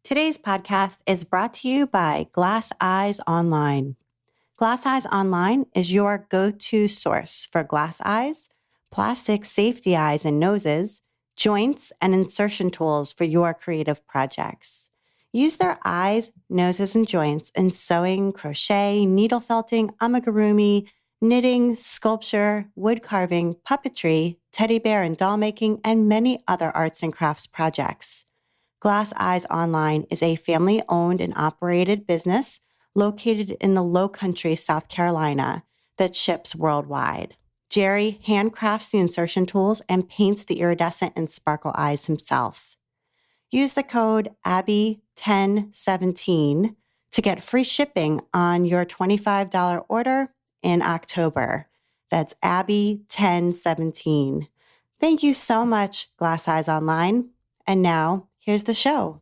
Today's podcast is brought to you by Glass Eyes Online. Glass Eyes Online is your go-to source for glass eyes, plastic safety eyes and noses, joints, and insertion tools for your creative projects. Use their eyes, noses, and joints in sewing, crochet, needle felting, amigurumi, knitting, sculpture, wood carving, puppetry, teddy bear and doll making, and many other arts and crafts projects. Glass Eyes Online is a family-owned and operated business located in the Low Country, South Carolina, that ships worldwide. Jerry handcrafts the insertion tools and paints the iridescent and sparkle eyes himself. Use the code ABBY1017 to get free shipping on your $25 order in October. That's ABBY1017. Thank you so much, Glass Eyes Online. And now, here's the show.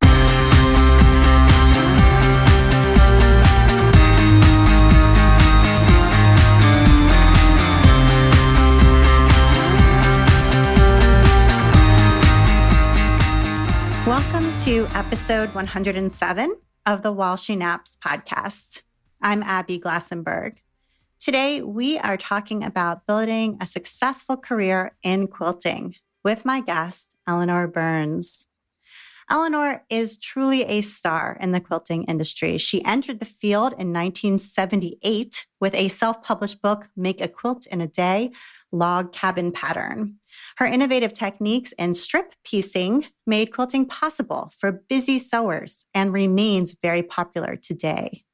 Welcome to episode 107 of the While She Naps podcast. I'm Abby Glassenberg. Today, we are talking about building a successful career in quilting with my guest, Eleanor Burns. Eleanor is truly a star in the quilting industry. She entered the field in 1978 with a self-published book, Make a Quilt in a Day, log cabin pattern. Her innovative techniques in strip piecing made quilting possible for busy sewers and remains very popular today.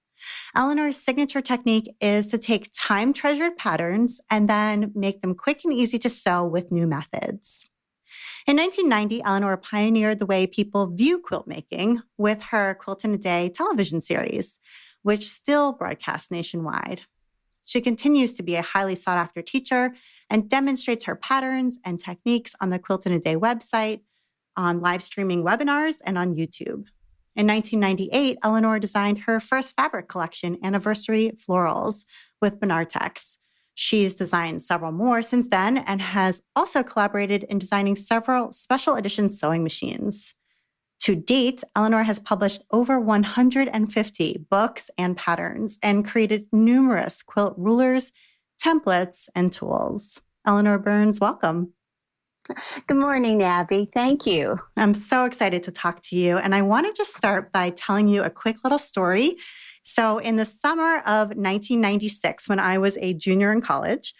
Eleanor's signature technique is to take time-treasured patterns and then make them quick and easy to sew with new methods. In 1990, Eleanor pioneered the way people view quilt making with her Quilt in a Day television series, which still broadcasts nationwide. She continues to be a highly sought-after teacher and demonstrates her patterns and techniques on the Quilt in a Day website, on live streaming webinars, and on YouTube. In 1998, Eleanor designed her first fabric collection, Anniversary Florals, with Benartex. She's designed several more since then and has also collaborated in designing several special edition sewing machines. To date, Eleanor has published over 150 books and patterns and created numerous quilt rulers, templates, and tools. Eleanor Burns, welcome. Good morning, Abby. Thank you. I'm so excited to talk to you. And I want to just start by telling you a quick little story. So in the summer of 1996, when I was a junior in college,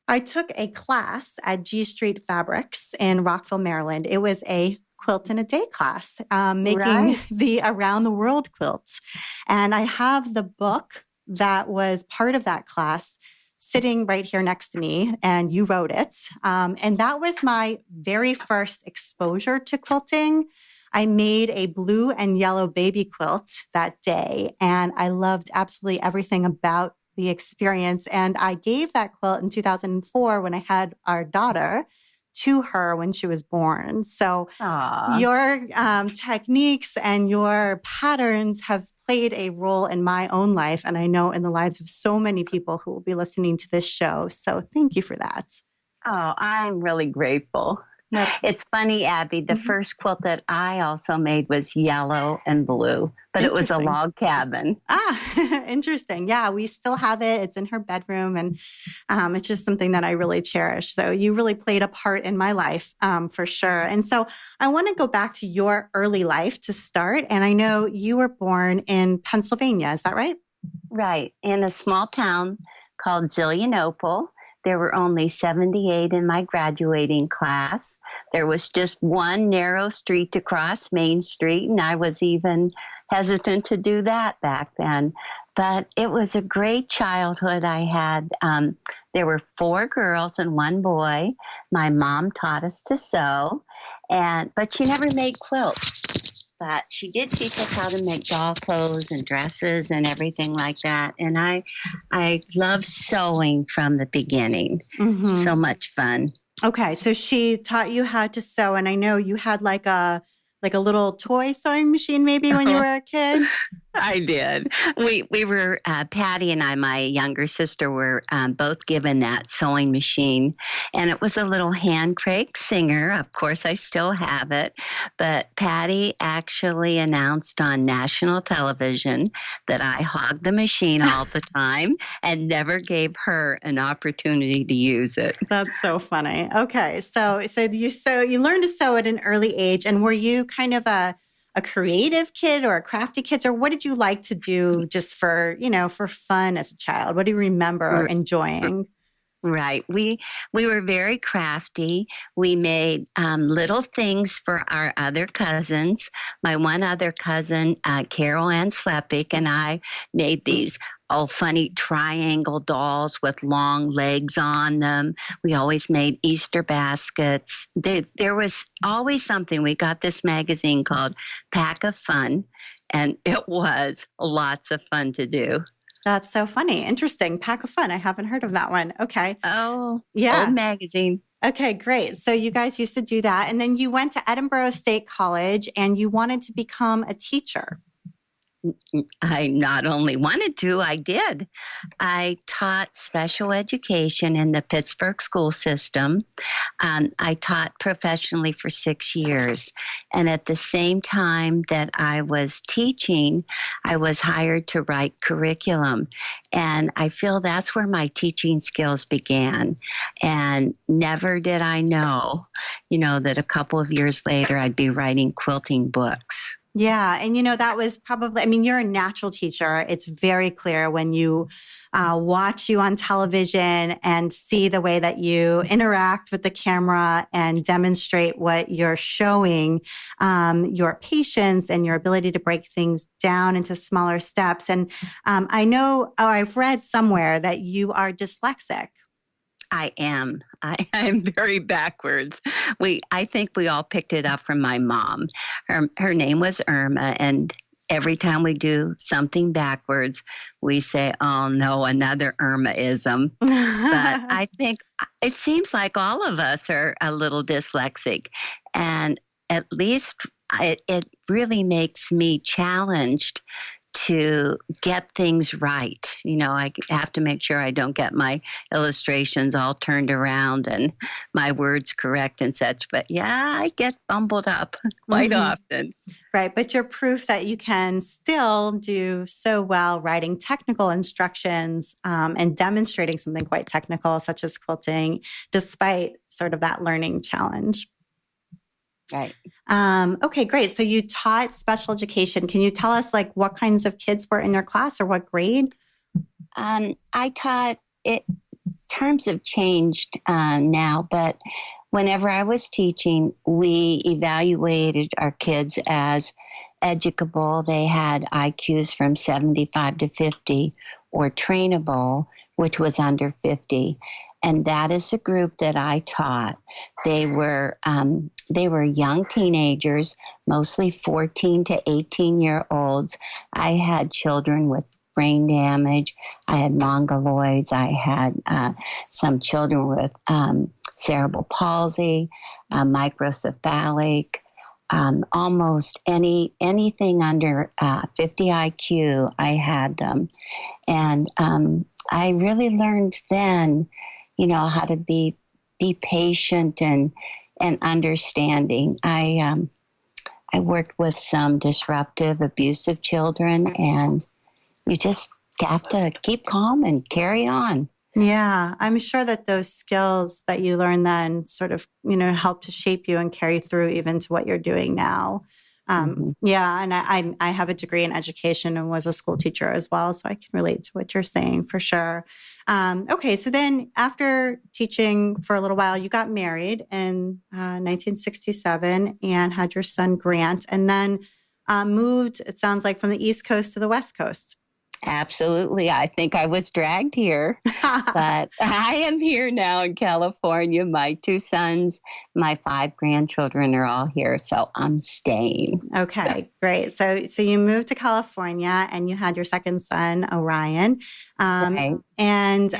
I took a class at G Street Fabrics in Rockville, Maryland. It was a Quilt in a Day class, making the Around the World quilts. And I have the book that was part of that class sitting right here next to me, and you wrote it. And that was my very first exposure to quilting. I made a blue and yellow baby quilt that day, and I loved absolutely everything about the experience. And I gave that quilt in 2004 when I had our daughter to her when she was born. So your techniques and your patterns have played a role in my own life, and I know in the lives of so many people who will be listening to this show. So thank you for that. Oh, I'm really grateful. It's funny, Abby, the first quilt that I also made was yellow and blue, but it was a log cabin. Interesting. Yeah, we still have it. It's in her bedroom, and it's just something that I really cherish. So you really played a part in my life, for sure. And so I want to go back to your early life to start. And I know you were born in Pennsylvania. Is that right? Right. In a small town called Zillionople. There were only 78 in my graduating class. There was just one narrow street to cross, Main Street, and I was even hesitant to do that back then. But it was a great childhood I had. There were 4 girls and 1 boy. My mom taught us to sew, but she never made quilts. But she did teach us how to make doll clothes and dresses and everything like that. And I love sewing from the beginning. Mm-hmm. So much fun. Okay, so she taught you how to sew, and I know you had like a like a little toy sewing machine maybe when you were a kid? I did. We were, Patty and I, my younger sister, were both given that sewing machine. And it was a little hand crank Singer. Of course, I still have it. But Patty actually announced on national television that I hogged the machine all the time and never gave her an opportunity to use it. That's so funny. Okay. So you learned to sew at an early age. And were you kind of a creative kid or a crafty kid, or what did you like to do just for, for fun as a child? What do you remember enjoying? Right. We were very crafty. We made little things for our other cousins. My one other cousin, Carol Ann Slepik, and I made these funny triangle dolls with long legs on them. We always made Easter baskets. There was always something. We got this magazine called Pack of Fun, and it was lots of fun to do. That's so funny. Interesting. Pack of Fun. I haven't heard of that one. Okay. Oh, yeah. Old magazine. Okay, great. So you guys used to do that. And then you went to Edinburgh State College and you wanted to become a teacher. I not only wanted to, I did. I taught special education in the Pittsburgh school system. I taught professionally for 6 years. And at the same time that I was teaching, I was hired to write curriculum. And I feel that's where my teaching skills began. And never did I know, that a couple of years later, I'd be writing quilting books. Yeah. And, that was probably, you're a natural teacher. It's very clear when you watch you on television and see the way that you interact with the camera and demonstrate what you're showing, your patience and your ability to break things down into smaller steps. And I know, I've read somewhere that you are dyslexic. I am very backwards. I think we all picked it up from my mom. Her name was Irma, and every time we do something backwards, we say, "Oh no, another Irma-ism." But I think it seems like all of us are a little dyslexic, and at least it really makes me challenged to get things right. I have to make sure I don't get my illustrations all turned around and my words correct and such. But yeah, I get bumbled up quite often. Right. But you're proof that you can still do so well writing technical instructions and demonstrating something quite technical, such as quilting, despite sort of that learning challenge. Right. Okay, great. So you taught special education. Can you tell us what kinds of kids were in your class or what grade? I taught it. Terms have changed now, but whenever I was teaching, we evaluated our kids as educable. They had IQs from 75 to 50, or trainable, which was under 50. And that is the group that I taught. They were young teenagers, mostly 14 to 18-year-olds. I had children with brain damage. I had mongoloids. I had some children with cerebral palsy, microcephalic, almost anything under 50 IQ. I had them, and I really learned then, how to be patient and understanding. I worked with some disruptive, abusive children, and you just have to keep calm and carry on. Yeah, I'm sure that those skills that you learned then sort of, help to shape you and carry through even to what you're doing now. Yeah, and I have a degree in education and was a school teacher as well, so I can relate to what you're saying for sure. Okay, so then after teaching for a little while, you got married in 1967 and had your son Grant, and then moved, it sounds like, from the East Coast to the West Coast. Absolutely. I think I was dragged here, but I am here now in California. My 2 sons, my 5 grandchildren are all here, so I'm staying. Okay, great. So you moved to California and you had your second son, Orion. Right. And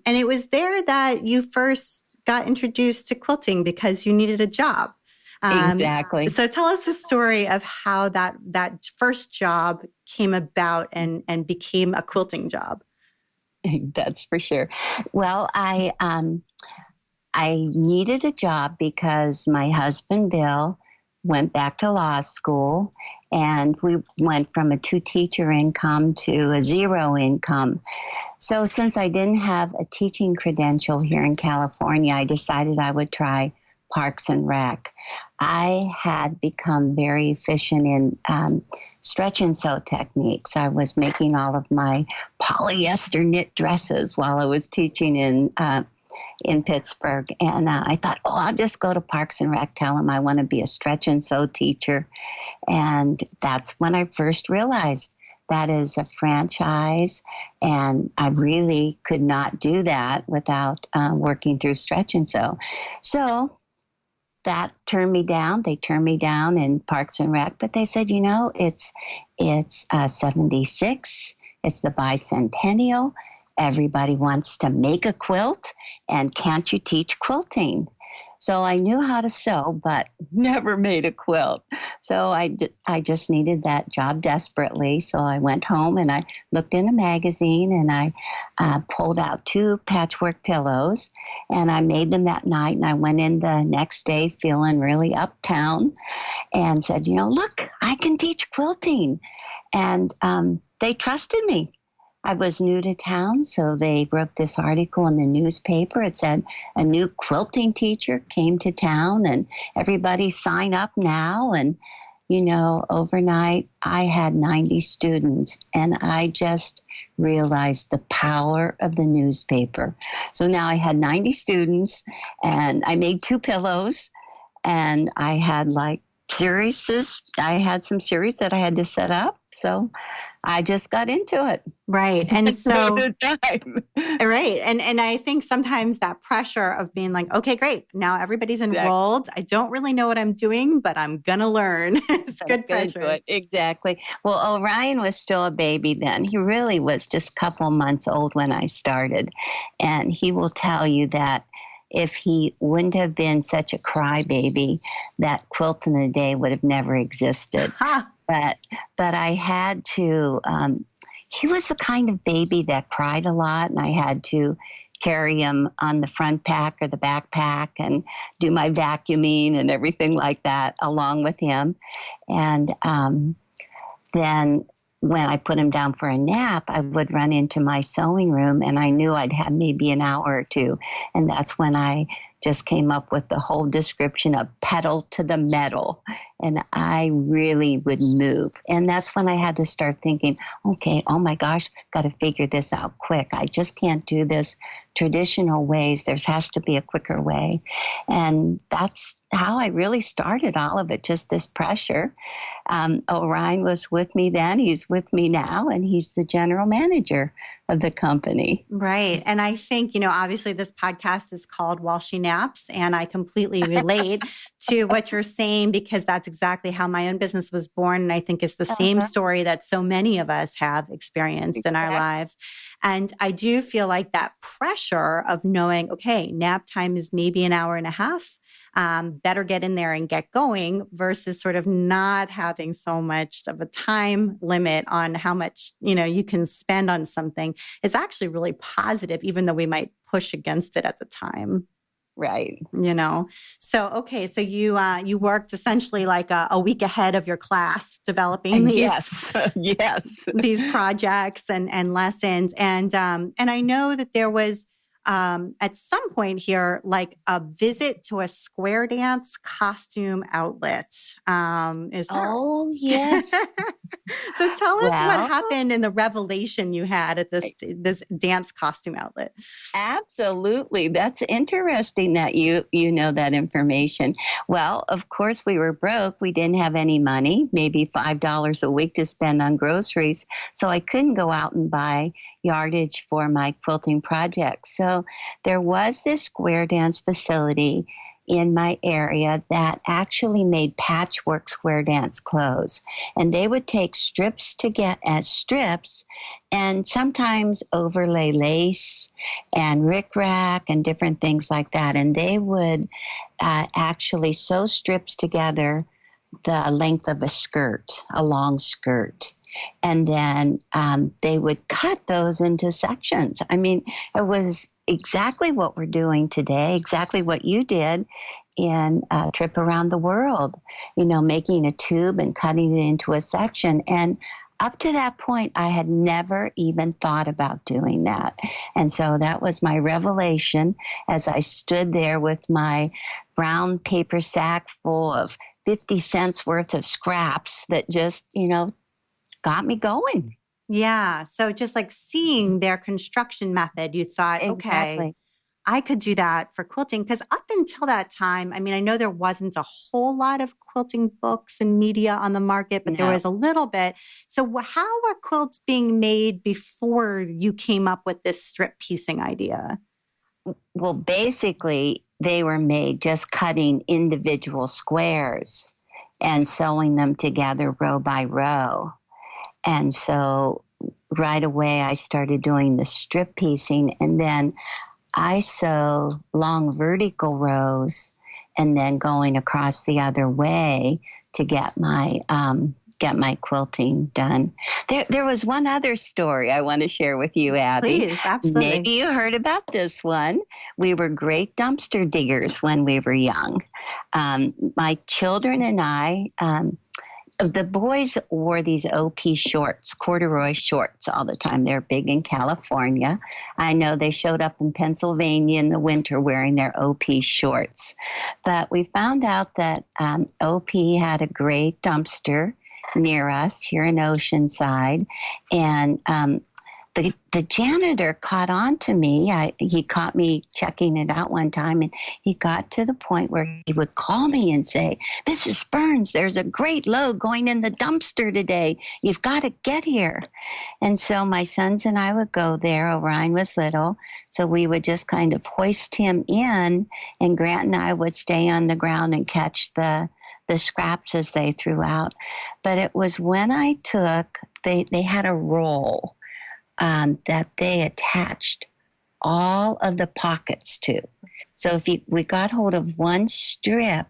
it was there that you first got introduced to quilting because you needed a job. Exactly. So tell us the story of how that first job came about and became a quilting job. That's for sure. Well, I needed a job because my husband, Bill, went back to law school, and we went from a 2-teacher income to a 0 income. So since I didn't have a teaching credential here in California, I decided I would try Parks and Rec. I had become very efficient in stretch and sew techniques. I was making all of my polyester knit dresses while I was teaching in Pittsburgh. And I thought, I'll just go to Parks and Rec, tell them I want to be a stretch and sew teacher. And that's when I first realized that is a franchise, and I really could not do that without working through stretch and sew. So that turned me down. They turned me down in Parks and Rec, but they said, it's 76. It's the bicentennial. Everybody wants to make a quilt, and can't you teach quilting? So I knew how to sew, but never made a quilt. So I just needed that job desperately. So I went home and I looked in a magazine, and I pulled out 2 patchwork pillows, and I made them that night. And I went in the next day feeling really uptown and said, look, I can teach quilting. And they trusted me. I was new to town, so they wrote this article in the newspaper. It said a new quilting teacher came to town, and everybody sign up now. And, overnight I had 90 students, and I just realized the power of the newspaper. So now I had 90 students, and I made 2 pillows, and I had I had some series that I had to set up. So I just got into it. Right. And so, right. And I think sometimes that pressure of being like, okay, great. Now everybody's enrolled. Exactly. I don't really know what I'm doing, but I'm going to learn. It's good pressure. Exactly. Well, Orion was still a baby then. He really was just a couple months old when I started. And he will tell you that if he wouldn't have been such a crybaby, that quilt in a day would have never existed. But I had to, he was the kind of baby that cried a lot, and I had to carry him on the front pack or the backpack and do my vacuuming and everything like that along with him. And then when I put him down for a nap, I would run into my sewing room, and I knew I'd have maybe an hour or 2. And that's when I just came up with the whole description of pedal to the metal. And I really would move. And that's when I had to start thinking, okay, oh my gosh, got to figure this out quick. I just can't do this traditional ways. There has to be a quicker way. And that's how I really started all of it, just this pressure. Orion was with me then. He's with me now, and he's the general manager of the company. Right. And I think, obviously this podcast is called While She Naps, and I completely relate to what you're saying, because that's exactly how my own business was born. And I think it's the same story that so many of us have experienced in our lives. And I do feel like that pressure of knowing, okay, nap time is maybe an hour and a half. Better get in there and get going, versus sort of not having so much of a time limit on how much, you can spend on something. It's actually really positive, even though we might push against it at the time. Right. So, okay. So you worked essentially like a week ahead of your class developing these, yes, these projects and lessons. And I know that there was, at some point here, like a visit to a square dance costume outlet. Is there? Oh, yes. So tell us what happened in the revelation you had at this dance costume outlet. Absolutely. That's interesting that you know that information. Well, of course, we were broke. We didn't have any money, maybe $5 a week to spend on groceries. So I couldn't go out and buy yardage for my quilting project. So there was this square dance facility in my area that actually made patchwork square dance clothes. And they would take strips to get as strips and sometimes overlay lace and rickrack and different things like that. And they would actually sew strips together the length of a skirt, a long skirt. And then they would cut those into sections. I mean, it was exactly what we're doing today, exactly what you did in a trip around the world, making a tube and cutting it into a section. And up to that point, I had never even thought about doing that. And so that was my revelation as I stood there with my brown paper sack full of 50 cents worth of scraps that just, got me going. Yeah. So just like seeing their construction method, you thought, Exactly. okay, I could do that for quilting. Because up until that time, I mean, I know there wasn't a whole lot of quilting books and media on the market, but there was a little bit. So how were quilts being made before you came up with this strip piecing idea? Well, basically, they were made just cutting individual squares and sewing them together row by row. And so right away, I started doing the strip piecing, and then I sew long vertical rows and then going across the other way to get my quilting done. There was one other story I want to share with you, Abby. Please, absolutely. Maybe you heard about this one. We were great dumpster diggers when we were young. My children and I, the boys wore these OP shorts, corduroy shorts all the time. They're big in California. I know they showed up in Pennsylvania in the winter wearing their OP shorts. But we found out that OP had a great dumpster near us here in Oceanside. And the janitor caught on to me. He caught me checking it out one time, and he got to the point where he would call me and say, "Mrs. Burns, there's a great load going in the dumpster today. You've got to get here." And so my sons and I would go there. Orion was little, so we would just kind of hoist him in, and Grant and I would stay on the ground and catch the scraps as they threw out. But it was when I they had a roll that they attached all of the pockets to. So if we got hold of one strip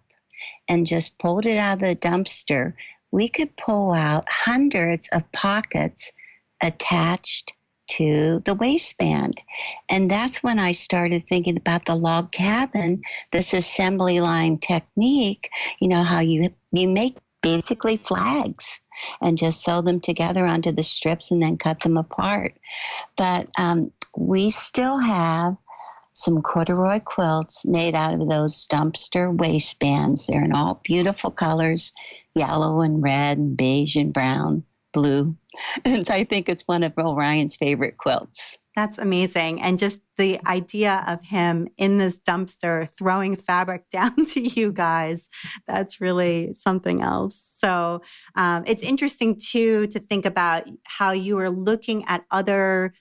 and just pulled it out of the dumpster, we could pull out hundreds of pockets attached to the waistband. And that's when I started thinking about the log cabin, this assembly line technique, how you make basically flags and just sew them together onto the strips and then cut them apart. But we still have some corduroy quilts made out of those dumpster waistbands. They're in all beautiful colors, yellow and red and beige and brown, blue. And I think it's one of Orion's favorite quilts. That's amazing. And just the idea of him in this dumpster throwing fabric down to you guys, that's really something else. So it's interesting, too, to think about how you were looking at other,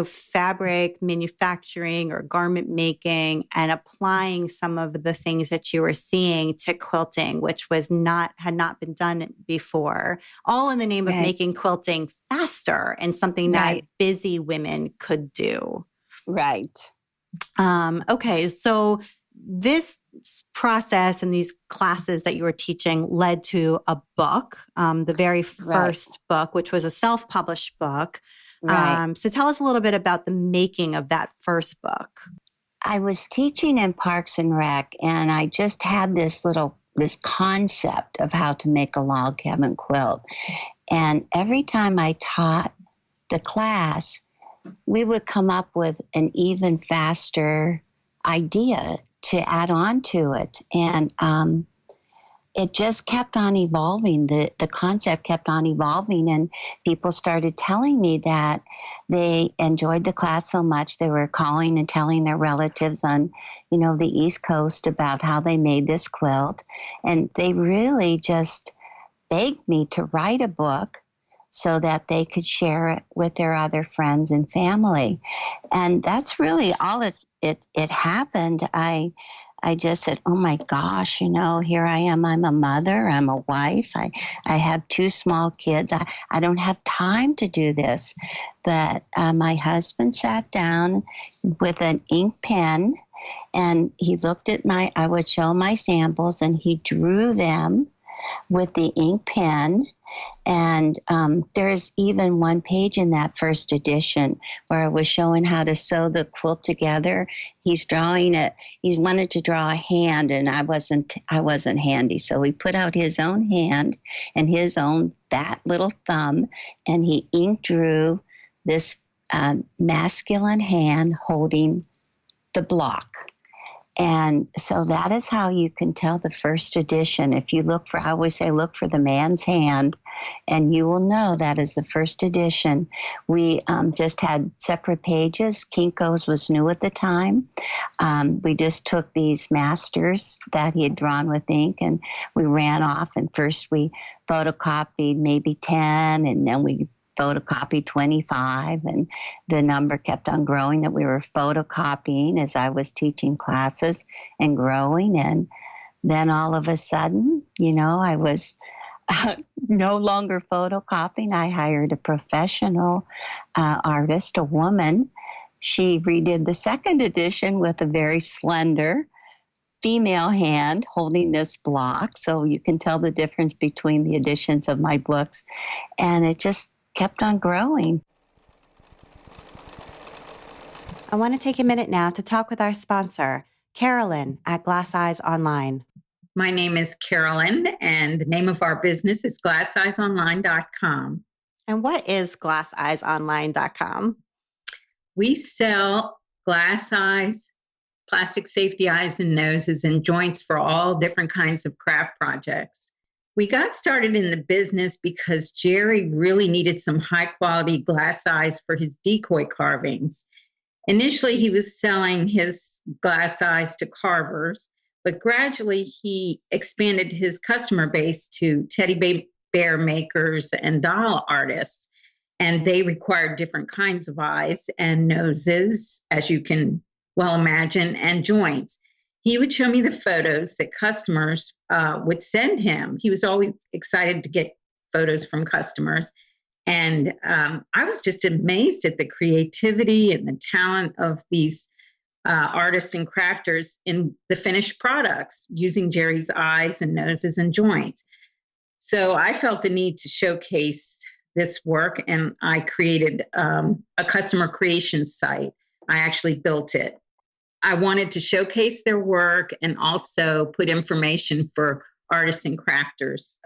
fabric manufacturing or garment making and applying some of the things that you were seeing to quilting, which had not been done before, all in the name of making quilting faster and something that busy women could do. Right. Okay. So this process and these classes that you were teaching led to a book, the very first book, which was a self-published book. Right. So tell us a little bit about the making of that first book. I was teaching in Parks and Rec, and I just had this concept of how to make a log cabin quilt. And every time I taught the class, we would come up with an even faster idea to add on to it. And it just kept on evolving. The concept kept on evolving, and people started telling me that they enjoyed the class so much they were calling and telling their relatives on, the East Coast about how they made this quilt. And they really just begged me to write a book so that they could share it with their other friends and family. And that's really all it happened. I just said, oh my gosh, here I am. I'm a mother. I'm a wife. I have 2 small kids. I don't have time to do this. But my husband sat down with an ink pen and he looked at I would show my samples and he drew them with the ink pen. And there's even one page in that first edition where I was showing how to sew the quilt together. He's drawing it. He wanted to draw a hand, and I wasn't handy. So he put out his own hand and his own fat little thumb, and he ink drew this masculine hand holding the block. And so that is how you can tell the first edition. If you I always say, look for the man's hand, and you will know that is the first edition. We just had separate pages. Kinko's was new at the time. We just took these masters that he had drawn with ink, and we ran off. And first we photocopied maybe 10, and then we photocopied 25, and the number kept on growing that we were photocopying as I was teaching classes and growing. And then all of a sudden, I was no longer photocopying. I hired a professional artist, a woman. She redid the second edition with a very slender female hand holding this block. So you can tell the difference between the editions of my books. And it just kept on growing. I want to take a minute now to talk with our sponsor, Carolyn at Glass Eyes Online. My name is Carolyn, and the name of our business is glasseyesonline.com. And what is glasseyesonline.com? We sell glass eyes, plastic safety eyes and noses, and joints for all different kinds of craft projects. We got started in the business because Jerry really needed some high quality glass eyes for his decoy carvings. Initially, he was selling his glass eyes to carvers, but gradually he expanded his customer base to teddy bear makers and doll artists. And they required different kinds of eyes and noses, as you can well imagine, and joints. He would show me the photos that customers would send him. He was always excited to get photos from customers. And I was just amazed at the creativity and the talent of these artists and crafters in the finished products using Jerry's eyes and noses and joints. So I felt the need to showcase this work, and I created a customer creation site. I actually built it. I wanted to showcase their work and also put information for artists and crafters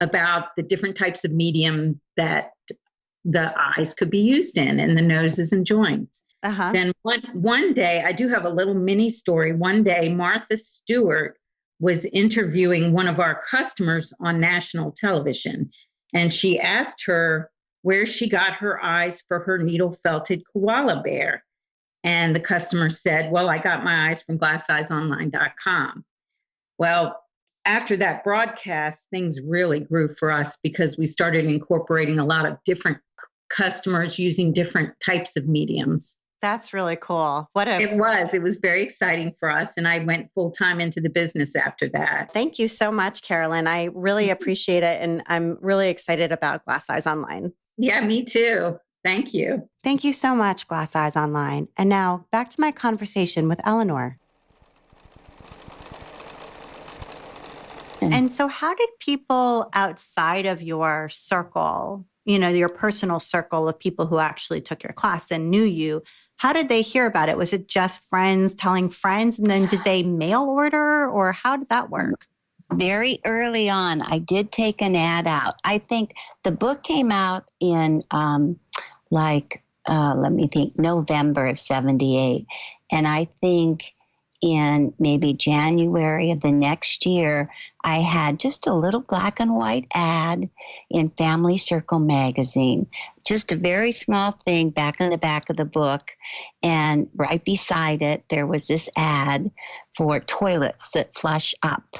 about the different types of medium that the eyes could be used in, and the noses and joints. Uh-huh. Then one day, I do have a little mini story. One day, Martha Stewart was interviewing one of our customers on national television, and she asked her where she got her eyes for her needle-felted koala bear. And the customer said, well, I got my eyes from glasseyesonline.com. Well, after that broadcast, things really grew for us because we started incorporating a lot of different customers using different types of mediums. That's really cool. It was very exciting for us. And I went full time into the business after that. Thank you so much, Carolyn. I really appreciate it. And I'm really excited about Glass Eyes Online. Yeah, me too. Thank you. Thank you so much, Glass Eyes Online. And now back to my conversation with Eleanor. And so how did people outside of your circle, your personal circle of people who actually took your class and knew you, how did they hear about it? Was it just friends telling friends? And then did they mail order, or how did that work? Very early on, I did take an ad out. I think the book came out in November of 78. And I think in maybe January of the next year, I had just a little black and white ad in Family Circle magazine, just a very small thing back in the back of the book. And right beside it, there was this ad for toilets that flush up.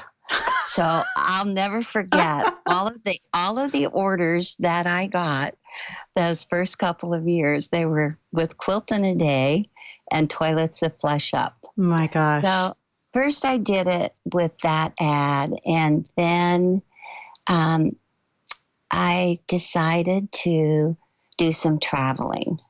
So I'll never forget all of the orders that I got those first couple of years. They were with Quilt in a Day and toilets that flush up. My gosh. So first I did it with that ad, and then I decided to do some traveling.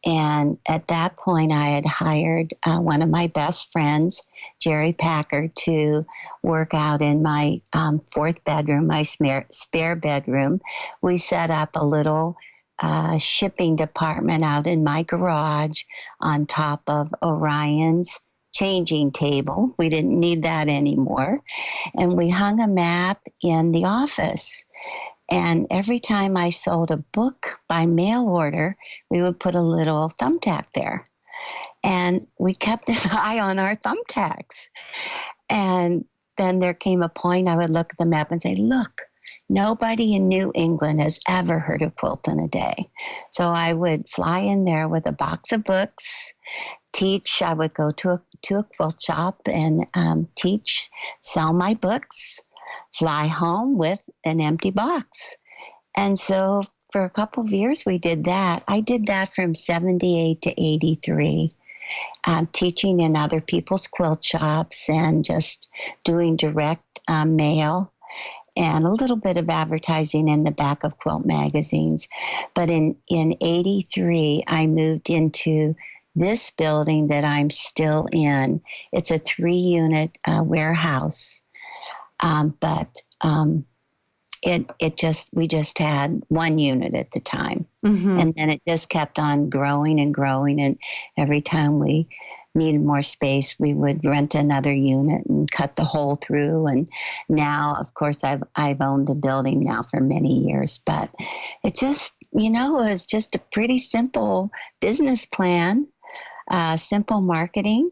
And at that point, I had hired one of my best friends, Jerry Packer, to work out in my fourth bedroom, my spare bedroom. We set up a little shipping department out in my garage on top of Orion's changing table. We didn't need that anymore. And we hung a map in the office. And every time I sold a book by mail order, we would put a little thumbtack there. And we kept an eye on our thumbtacks. And then there came a point I would look at the map and say, look, nobody in New England has ever heard of Quilt in a Day. So I would fly in there with a box of books, teach. I would go to a quilt shop and teach, sell my books, fly home with an empty box. And so for a couple of years, we did that. I did that from 78 to 83, teaching in other people's quilt shops and just doing direct mail and a little bit of advertising in the back of quilt magazines. But in 83, I moved into this building that I'm still in. It's a 3-unit warehouse. But we just had 1 unit at the time. Mm-hmm. And then it just kept on growing and growing. And every time we needed more space, we would rent another unit and cut the hole through. And now, of course, I've owned the building now for many years, but it just, was just a pretty simple business plan, simple marketing.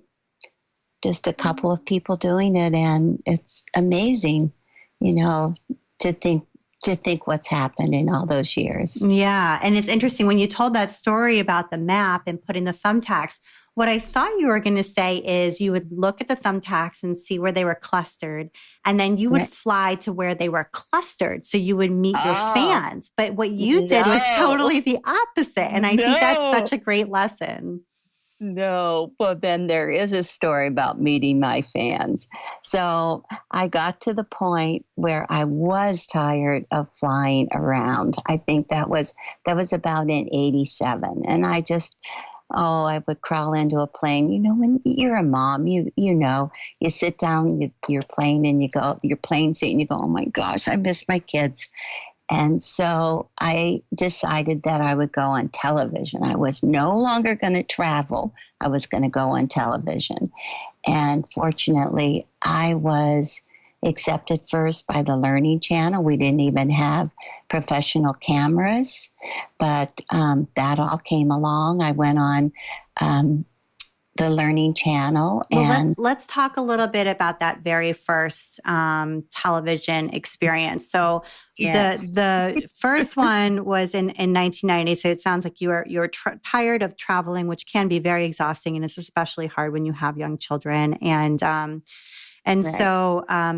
Just a couple of people doing it, and it's amazing, to think what's happened in all those years. Yeah, and it's interesting when you told that story about the map and putting the thumbtacks. What I thought you were going to say is you would look at the thumbtacks and see where they were clustered, and then you would fly to where they were clustered, so you would meet your fans. But what you did was totally the opposite, and I think that's such a great lesson. No, well, then there is a story about meeting my fans. So I got to the point where I was tired of flying around. I think that was about in 87. And I would crawl into a plane. When you're a mom, you sit down, your plane, and you go, your plane seat, and you go, oh my gosh, I miss my kids. And so I decided that I would go on television. I was no longer going to travel. I was going to go on television. And fortunately, I was accepted first by the Learning Channel. We didn't even have professional cameras, but that all came along. I went on the Learning Channel. Well, let's talk a little bit about that very first television experience. So yes. the first one was in 1990. So it sounds like you're tired of traveling, which can be very exhausting, and it's especially hard when you have young children. And right.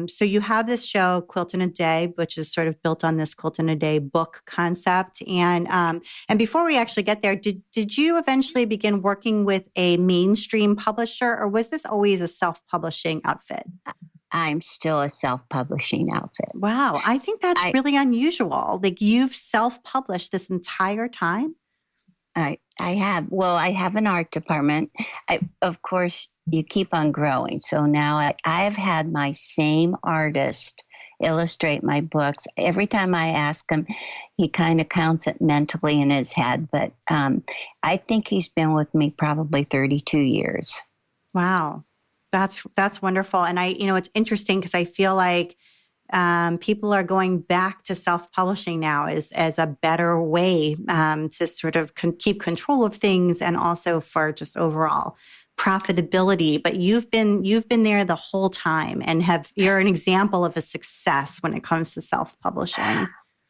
So you have this show, Quilt in a Day, which is sort of built on this Quilt in a Day book concept. And before we actually get there, did you eventually begin working with a mainstream publisher, or was this always a self-publishing outfit? I'm still a self-publishing outfit. Wow. I think that's really unusual. Like, you've self-published this entire time? I have an art department. Of course, you keep on growing. So now I've had my same artist illustrate my books. Every time I ask him, he kind of counts it mentally in his head. But I think he's been with me probably 32 years. Wow. That's wonderful. And it's interesting because I feel like people are going back to self-publishing now as a better way to sort of keep control of things, and also for just overall profitability. But you've been there the whole time, and you're an example of a success when it comes to self-publishing.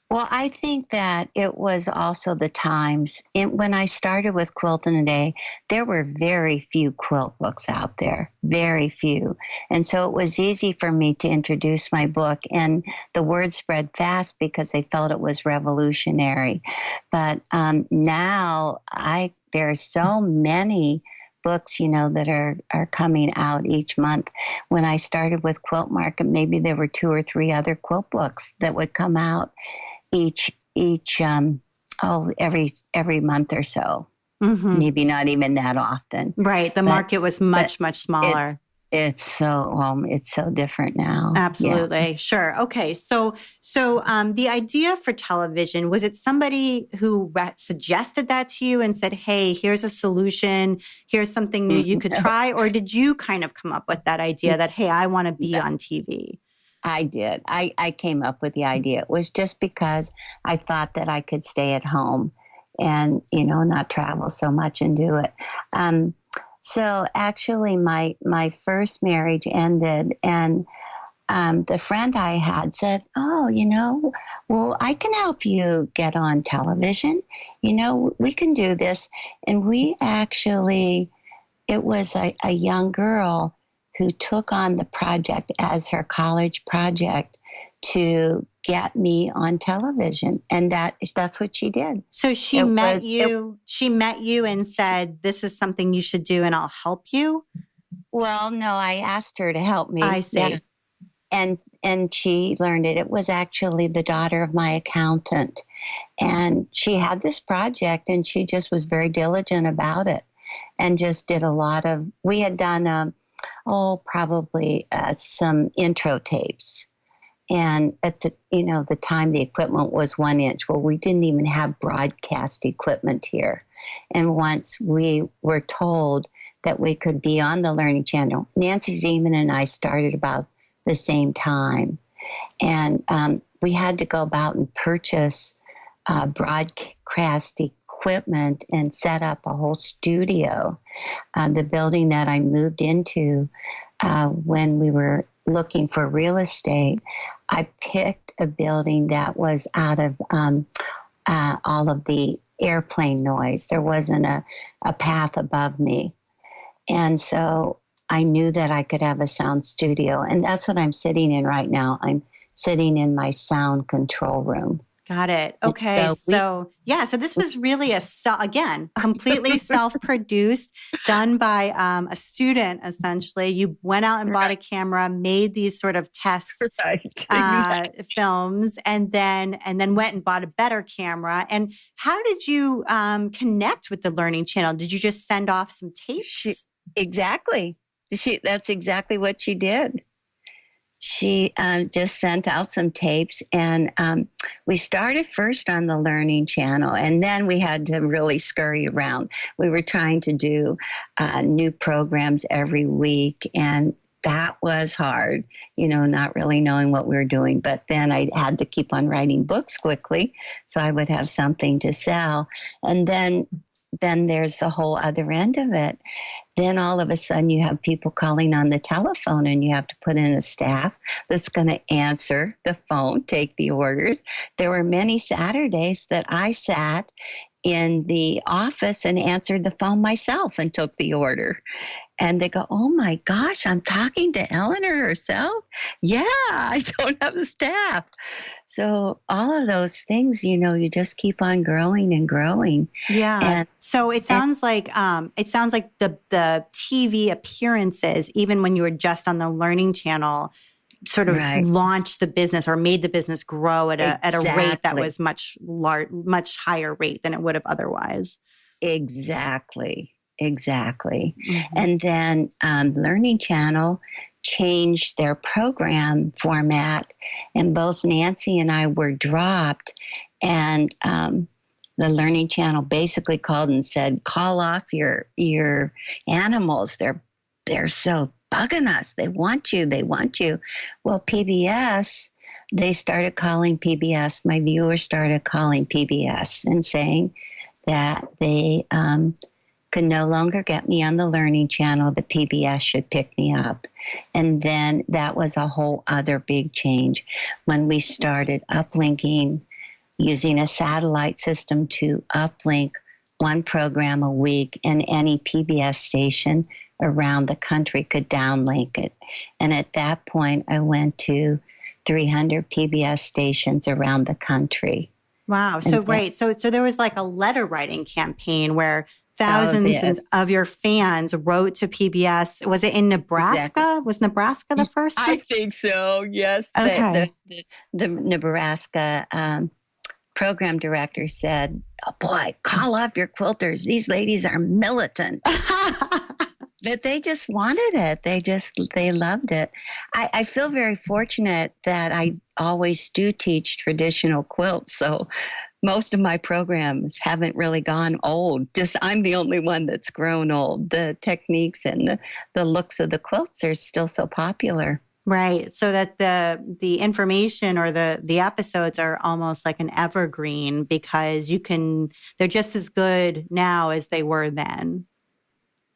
Well, I think that it was also the times. When I started with Quilt in a Day, there were very few quilt books out there, very few. And so it was easy for me to introduce my book, and the word spread fast because they felt it was revolutionary. But now there are so many books, that are coming out each month. When I started with Quilt Market, maybe there were 2 or 3 other quilt books that would come out every month or so. Mm-hmm. Maybe not even that often. Right. The market was much smaller. It's so different now. Absolutely. Yeah. Sure. Okay. So the idea for television, was it somebody who suggested that to you and said, hey, here's a solution, here's something new you could try? Or did you kind of come up with that idea that, hey, I want to be on TV? I did. I came up with the idea. It was just because I thought that I could stay at home and, not travel so much and do it. So actually my first marriage ended, and the friend I had said, oh, well, I can help you get on television. We can do this. And it was a young girl who took on the project as her college project to get me on television. And that's what she did. So she met you and said, this is something you should do and I'll help you? Well, no, I asked her to help me. I see. Yeah. And she learned it. It was actually the daughter of my accountant. And she had this project and she just was very diligent about it and just did we had done probably some intro tapes. And at the time the equipment was 1 inch. Well, we didn't even have broadcast equipment here. And once we were told that we could be on the Learning Channel, Nancy Zeman and I started about the same time. And we had to go about and purchase broadcast equipment and set up a whole studio. The building that I moved into when we were looking for real estate, I picked a building that was out of all of the airplane noise. There wasn't a path above me. And so I knew that I could have a sound studio. And that's what I'm sitting in right now. I'm sitting in my sound control room. Got it. Okay. So this was really completely self-produced, done by a student, essentially. You went out and bought a camera, made these sort of test films, and then went and bought a better camera. And how did you connect with the Learning Channel? Did you just send off some tapes? Exactly. That's exactly what she did. She just sent out some tapes, and we started first on the Learning Channel, and then we had to really scurry around. We were trying to do new programs every week, and that was hard, not really knowing what we were doing. But then I had to keep on writing books quickly so I would have something to sell. And then there's the whole other end of it. Then all of a sudden you have people calling on the telephone and you have to put in a staff that's going to answer the phone, take the orders. There were many Saturdays that I sat in the office and answered the phone myself and took the order. And they go, oh my gosh, I'm talking to Eleanor herself? Yeah, I don't have the staff. So all of those things, you just keep on growing and growing. Yeah. And so it sounds like the TV appearances, even when you were just on the Learning Channel, sort of launched the business or made the business grow at a rate that was much higher rate than it would have otherwise. Exactly. Mm-hmm. And then Learning Channel changed their program format, and both Nancy and I were dropped. And the Learning Channel basically called and said, call off your animals. They're so bugging us. They want you. Well, PBS, they started calling PBS. My viewers started calling PBS and saying that they could no longer get me on the Learning Channel. The PBS should pick me up. And then that was a whole other big change when we started uplinking, using a satellite system to uplink one program a week, and any PBS station around the country could downlink it. And at that point, I went to 300 PBS stations around the country. Wow. So, right. So there was like a letter writing campaign where Oh, thousands yes. of your fans wrote to PBS. Was it in Nebraska? Exactly. Was Nebraska the first I one? think so. Yes. Okay. The Nebraska program director said, "Oh boy, call off your quilters. These ladies are militant." But they just wanted it. They loved it. I feel very fortunate that I always do teach traditional quilts. So most of my programs haven't really gone old. Just I'm the only one that's grown old. The techniques and the looks of the quilts are still so popular. Right. So that the information or the episodes are almost like an evergreen because they're just as good now as they were then.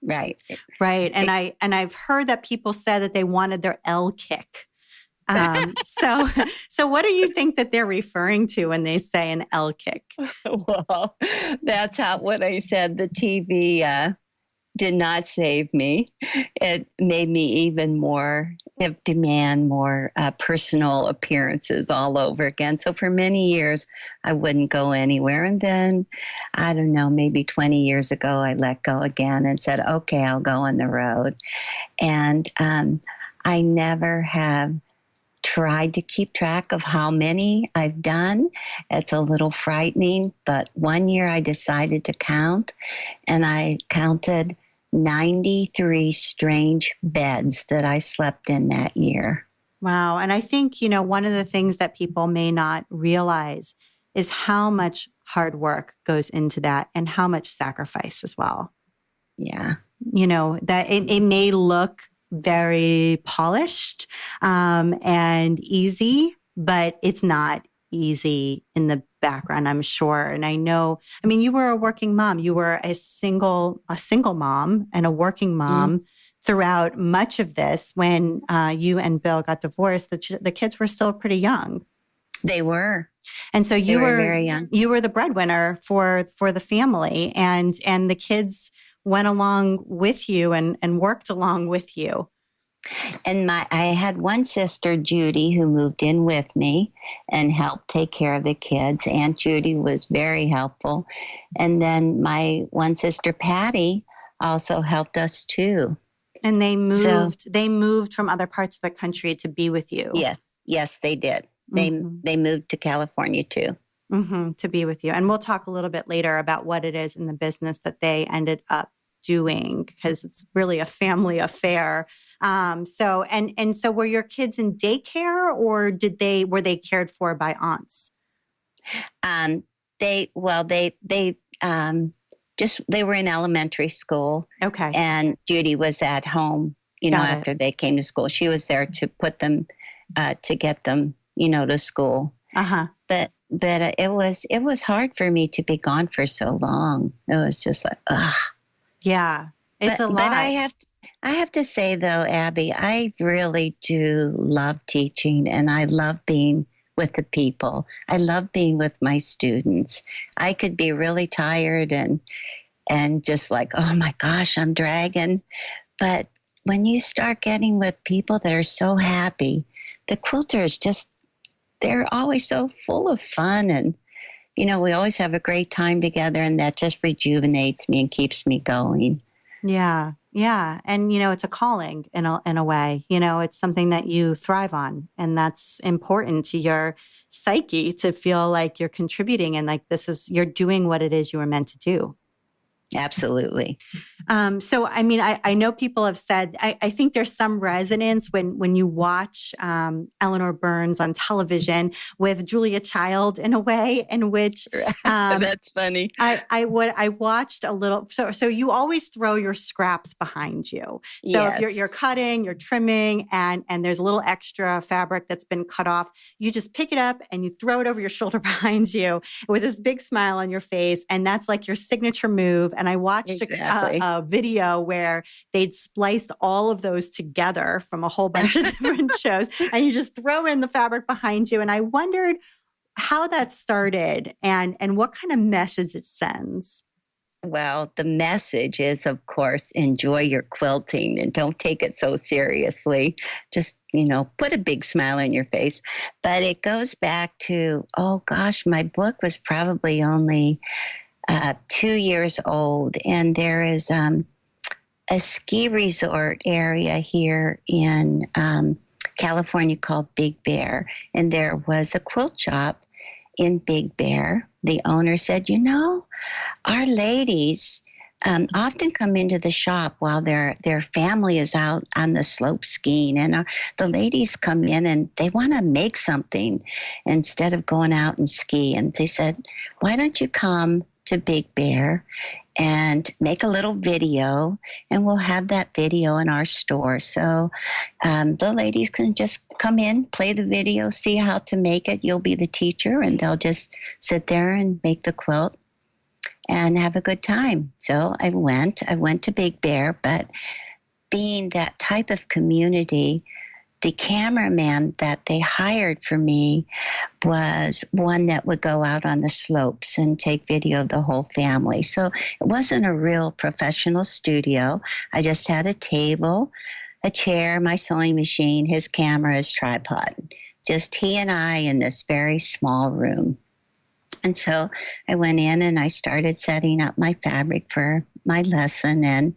Right. Right. And I've heard that people said that they wanted their L kick. So what do you think that they're referring to when they say an L kick? Well, that's what I said. The TV did not save me. It made me even more demand more personal appearances all over again. So for many years, I wouldn't go anywhere. And then, I don't know, maybe 20 years ago, I let go again and said, okay, I'll go on the road. And I never have tried to keep track of how many I've done. It's a little frightening, but one year I decided to count, and I counted 93 strange beds that I slept in that year. Wow. And I think, one of the things that people may not realize is how much hard work goes into that and how much sacrifice as well. Yeah. That it may look very polished and easy, but it's not easy in the background, I'm sure. And I know, you were a working mom. You were a single mom and a working mom throughout much of this. When you and Bill got divorced, the kids were still pretty young. They were. And so they were very young. You were the breadwinner for the family, and the kids went along with you and worked along with you. And I had one sister, Judy, who moved in with me and helped take care of the kids. Aunt Judy was very helpful. And then my one sister, Patty, also helped us too. And they moved from other parts of the country to be with you. Yes, they did. They moved to California too. To be with you. And we'll talk a little bit later about what it is in the business that they ended up doing, because it's really a family affair. So were your kids in daycare, or were they cared for by aunts? They were in elementary school. Okay. And Judy was at home, after they came to school. She was there to put them, to get them, to school. Uh-huh. But it was hard for me to be gone for so long. It was just like, ugh. Yeah, it's a lot. But I have to say though, Abby, I really do love teaching, and I love being with the people. I love being with my students. I could be really tired and just like, oh my gosh, I'm dragging. But when you start getting with people that are so happy, the quilters they're always so full of fun, and we always have a great time together, and that just rejuvenates me and keeps me going. Yeah. Yeah. And, it's a calling in a way, it's something that you thrive on, and that's important to your psyche to feel like you're contributing and like you're doing what it is you were meant to do. Absolutely. So, I know people have said, I think there's some resonance when you watch Eleanor Burns on television with Julia Child, in a way in which that's funny. I watched a little. So you always throw your scraps behind you. So Yes. if you're cutting, you're trimming, and there's a little extra fabric that's been cut off, you just pick it up and you throw it over your shoulder behind you with this big smile on your face, and that's like your signature move. And I watched a video where they'd spliced all of those together from a whole bunch of different shows, and you just throw in the fabric behind you. And I wondered how that started and what kind of message it sends. Well, the message is, of course, enjoy your quilting and don't take it so seriously. Just, put a big smile on your face. But it goes back to, oh gosh, my book was probably only 2 years old. And there is a ski resort area here in California called Big Bear. And there was a quilt shop in Big Bear. The owner said, our ladies often come into the shop while their family is out on the slope skiing. And the ladies come in and they want to make something instead of going out and ski. And they said, why don't you come to Big Bear and make a little video, and we'll have that video in our store. So the ladies can just come in, play the video, see how to make it. You'll be the teacher, and they'll just sit there and make the quilt and have a good time. So I went to Big Bear, but being that type of community, the cameraman that they hired for me was one that would go out on the slopes and take video of the whole family. So it wasn't a real professional studio. I just had a table, a chair, my sewing machine, his camera, his tripod. Just he and I in this very small room. And so I went in and I started setting up my fabric for my lesson and